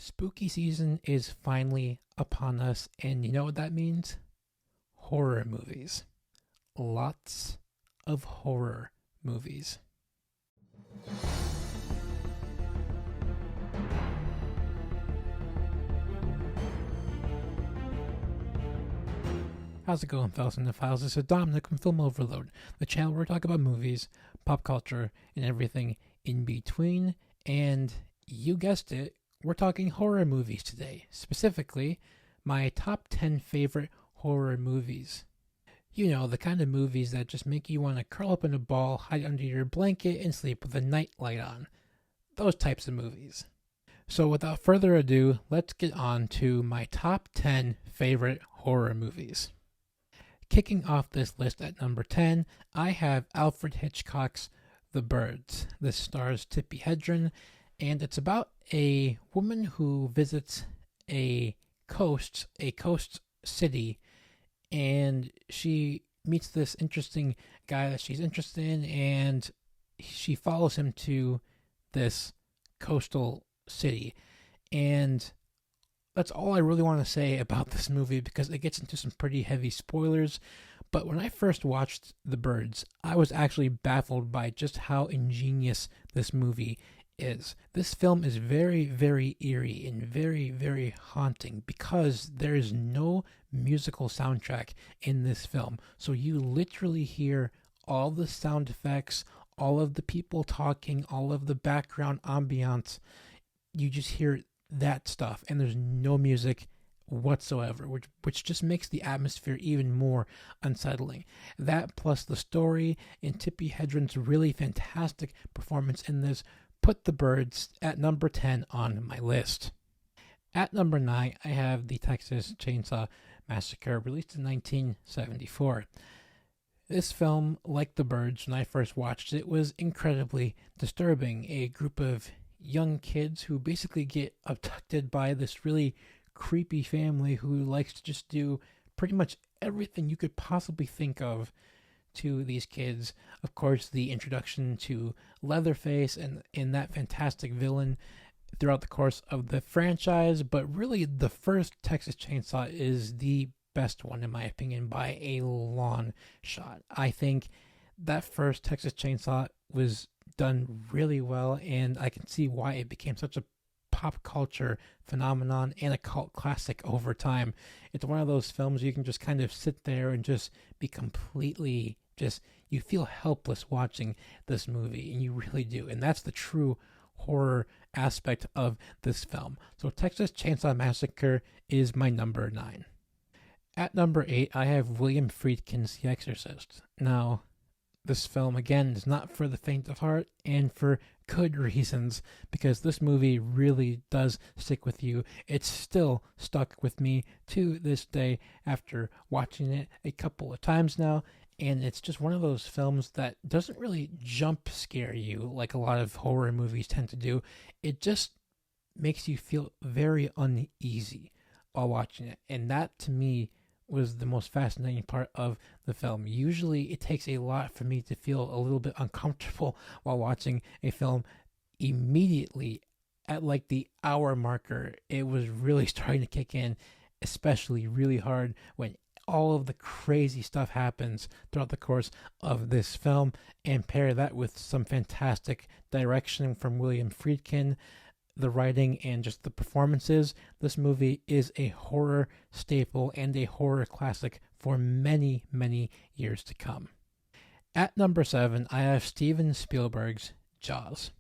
Spooky season is finally upon us, and you know what that means? Horror movies. Lots of horror movies. How's it going, fellas and the files? This is Dominic from Film Overload, the channel where we talk about movies, pop culture, and everything in between. And you guessed it, we're talking horror movies today. Specifically, my top 10 favorite horror movies. You know, the kind of movies that just make you want to curl up in a ball, hide under your blanket, and sleep with a night light on. Those types of movies. So without further ado, let's get on to my top 10 favorite horror movies. Kicking off this list at number 10, I have Alfred Hitchcock's The Birds. This stars Tippi Hedren, and it's about a woman who visits a coast city, and she meets this interesting guy that she's interested in, and she follows him to this coastal city. And that's all I really want to say about this movie because it gets into some pretty heavy spoilers. But when I first watched The Birds, I was actually baffled by just how ingenious this movie is. This film is very, very eerie and very, very haunting because there is no musical soundtrack in this film. So you literally hear all the sound effects, all of the people talking, all of the background ambiance. You just hear that stuff, and there's no music whatsoever, which just makes the atmosphere even more unsettling. That plus the story and Tippi Hedren's really fantastic performance in this put The Birds at number 10 on my list. At number 9, I have the Texas Chainsaw Massacre, released in 1974. This film, like The Birds, when I first watched it, was incredibly disturbing. A group of young kids who basically get abducted by this really creepy family who likes to just do pretty much everything you could possibly think of to these kids. Of course, the introduction to Leatherface and that fantastic villain throughout the course of the franchise, but really the first Texas Chainsaw is the best one in my opinion by a long shot. I think that first Texas Chainsaw was done really well, and I can see why it became such a pop culture phenomenon and a cult classic over time. It's one of those films you can just kind of sit there and just be completely you feel helpless watching this movie, and you really do. And that's the true horror aspect of this film. So Texas Chainsaw Massacre is my number 9. At number 8, I have William Friedkin's The Exorcist. Now, this film, again, is not for the faint of heart, and for good reasons, because this movie really does stick with you. It's still stuck with me to this day after watching it a couple of times now, and it's just one of those films that doesn't really jump scare you like a lot of horror movies tend to do. It just makes you feel very uneasy while watching it, and that, to me, was the most fascinating part of the film. Usually it takes a lot for me to feel a little bit uncomfortable while watching a film. Immediately at like the hour marker, it was really starting to kick in, especially really hard when all of the crazy stuff happens throughout the course of this film, and pair that with some fantastic direction from William Friedkin, the writing, and just the performances. This movie is a horror staple and a horror classic for many, many years to come. At number 7, I have Steven Spielberg's Jaws.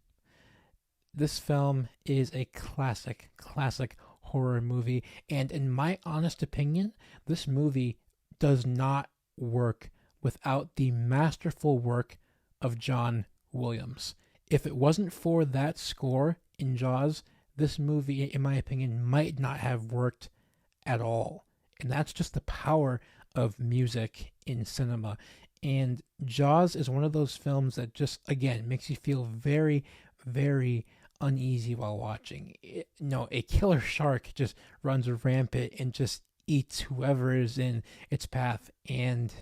This film is a classic horror movie, and in my honest opinion, this movie does not work without the masterful work of John Williams. If it wasn't for that score in Jaws, this movie, in my opinion, might not have worked at all. And that's just the power of music in cinema. And Jaws is one of those films that just, again, makes you feel very, very uneasy while watching. A killer shark just runs rampant and just eats whoever is in its path. And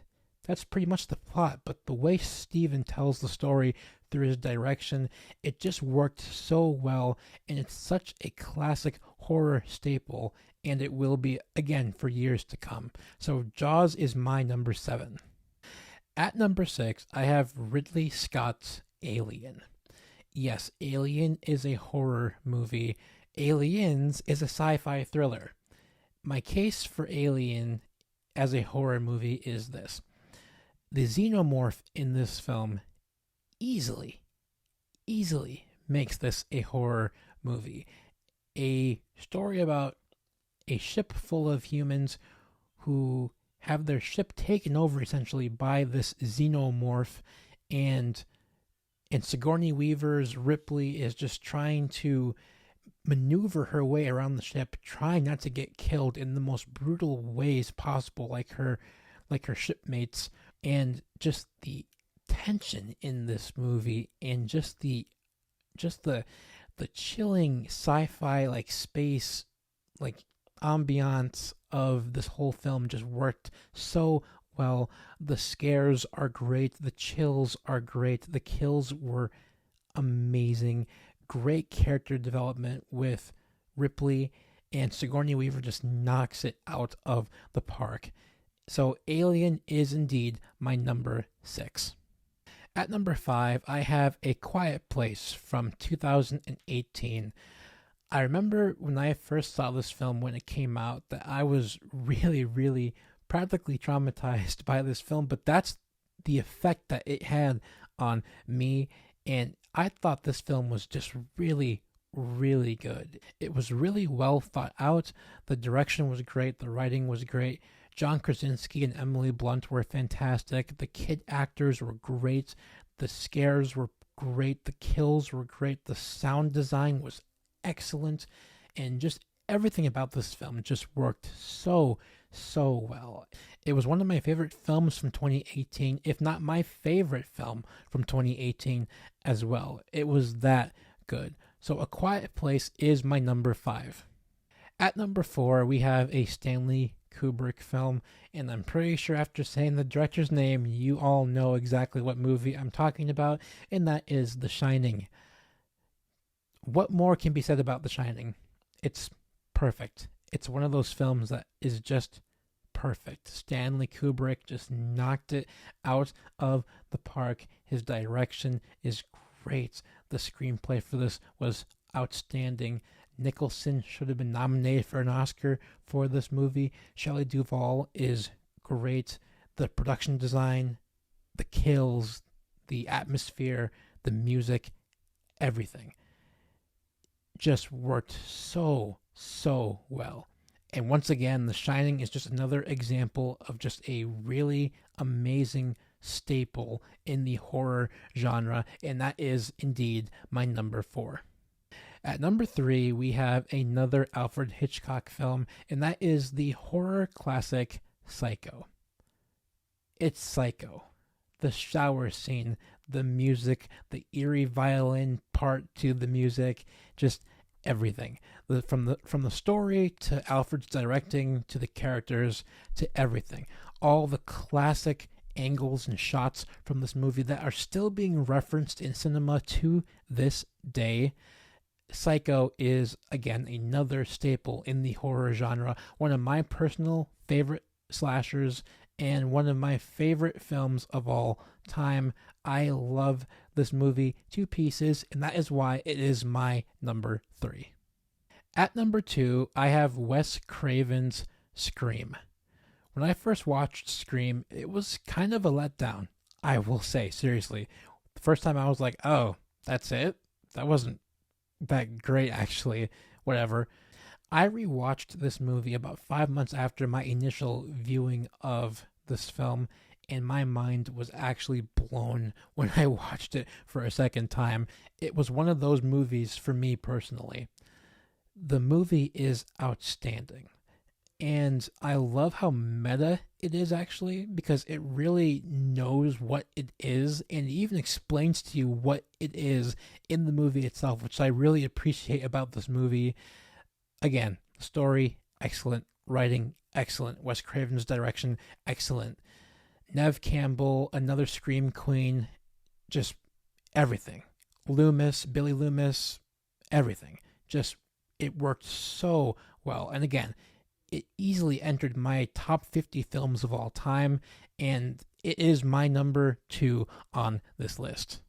that's pretty much the plot. But the way Steven tells the story through his direction, it just worked so well, and it's such a classic horror staple, and it will be again for years to come. So Jaws is my number 7. At number 6, I have Ridley Scott's Alien. Yes, Alien is a horror movie. Aliens is a sci-fi thriller. My case for Alien as a horror movie is this. The xenomorph in this film easily makes this a horror movie. A story about a ship full of humans who have their ship taken over essentially by this xenomorph, and Sigourney Weaver's Ripley is just trying to maneuver her way around the ship, trying not to get killed in the most brutal ways possible, like her shipmates, and just the tension in this movie, and just the chilling sci-fi like space like ambiance of this whole film just worked so well. The scares are great, the chills are great, the kills were amazing, great character development with Ripley, and Sigourney Weaver just knocks it out of the park. So Alien is indeed my number 6. At number 5, I have A Quiet Place from 2018. I remember when I first saw this film when it came out that I was really practically traumatized by this film, but that's the effect that it had on me, and I thought this film was just really good. It was really well thought out. The direction was great, the writing was great. John Krasinski and Emily Blunt were fantastic. The kid actors were great. The scares were great. The kills were great. The sound design was excellent. And just everything about this film just worked so well. It was one of my favorite films from 2018, if not my favorite film from 2018 as well. It was that good. So A Quiet Place is my number 5. At number 4, we have a Stanley Kubrick film, and I'm pretty sure after saying the director's name, you all know exactly what movie I'm talking about, and that is The Shining. What more can be said about The Shining? It's perfect. It's one of those films that is just perfect. Stanley Kubrick just knocked it out of the park. His direction is great. The screenplay for this was outstanding. Nicholson should have been nominated for an Oscar for this movie. Shelley Duvall is great. The production design, the kills, the atmosphere, the music, everything just worked so well. And once again, The Shining is just another example of just a really amazing staple in the horror genre, and that is indeed my number 4. At number 3, we have another Alfred Hitchcock film, and that is the horror classic Psycho. It's Psycho. The shower scene, the music, the eerie violin part to the music, just everything. From the story to Alfred's directing to the characters to everything. All the classic angles and shots from this movie that are still being referenced in cinema to this day. Psycho is, again, another staple in the horror genre. One of my personal favorite slashers and one of my favorite films of all time. I love this movie to pieces, and that is why it is my number 3. At number 2, I have Wes Craven's Scream. When I first watched Scream, it was kind of a letdown, I will say, seriously. The first time I was like, oh, that's it? That wasn't that great, actually. Whatever. I rewatched this movie about 5 months after my initial viewing of this film, and my mind was actually blown when I watched it for a second time. It was one of those movies for me personally. The movie is outstanding. And I love how meta it is, actually, because it really knows what it is and even explains to you what it is in the movie itself, which I really appreciate about this movie. Again, story, excellent. Writing, excellent. Wes Craven's direction, excellent. Neve Campbell, another Scream queen, just everything. Billy Loomis, everything. Just It worked so well. And again, it easily entered my top 50 films of all time, and it is my number 2 on this list.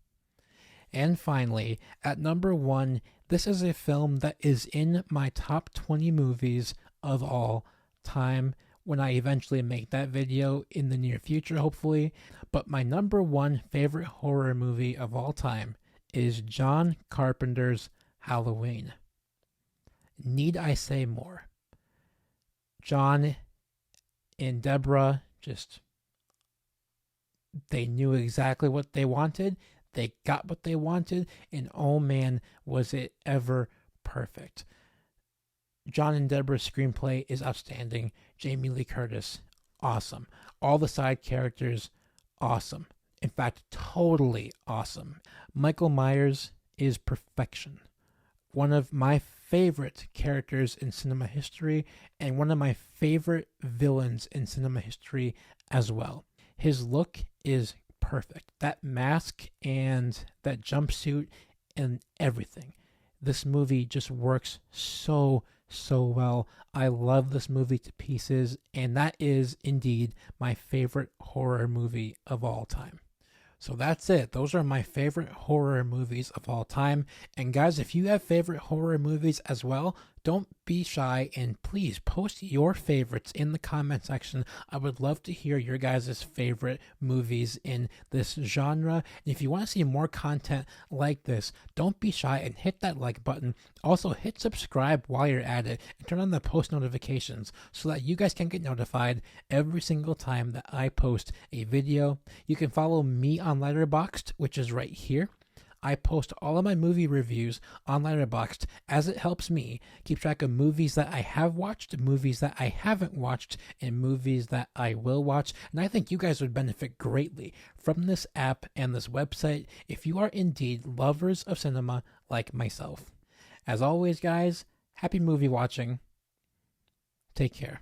And finally, at number 1, this is a film that is in my top 20 movies of all time when I eventually make that video in the near future, hopefully. But my number 1 favorite horror movie of all time is John Carpenter's Halloween. Need I say more? John and Deborah they knew exactly what they wanted. They got what they wanted, and oh man, was it ever perfect. John and Deborah's screenplay is outstanding. Jamie Lee Curtis, awesome. All the side characters, awesome. In fact, totally awesome. Michael Myers is perfection. One of my favorite characters in cinema history, and one of my favorite villains in cinema history as well. His look is perfect. That mask and that jumpsuit and everything. This movie just works so well. I love this movie to pieces, and that is indeed my favorite horror movie of all time. So that's it. Those are my favorite horror movies of all time. And guys, if you have favorite horror movies as well, don't be shy and please post your favorites in the comment section. I would love to hear your guys' favorite movies in this genre. And if you want to see more content like this, don't be shy and hit that like button. Also, hit subscribe while you're at it and turn on the post notifications so that you guys can get notified every single time that I post a video. You can follow me on Letterboxd, which is right here. I post all of my movie reviews on Letterboxd as it helps me keep track of movies that I have watched, movies that I haven't watched, and movies that I will watch. And I think you guys would benefit greatly from this app and this website if you are indeed lovers of cinema like myself. As always, guys, happy movie watching. Take care.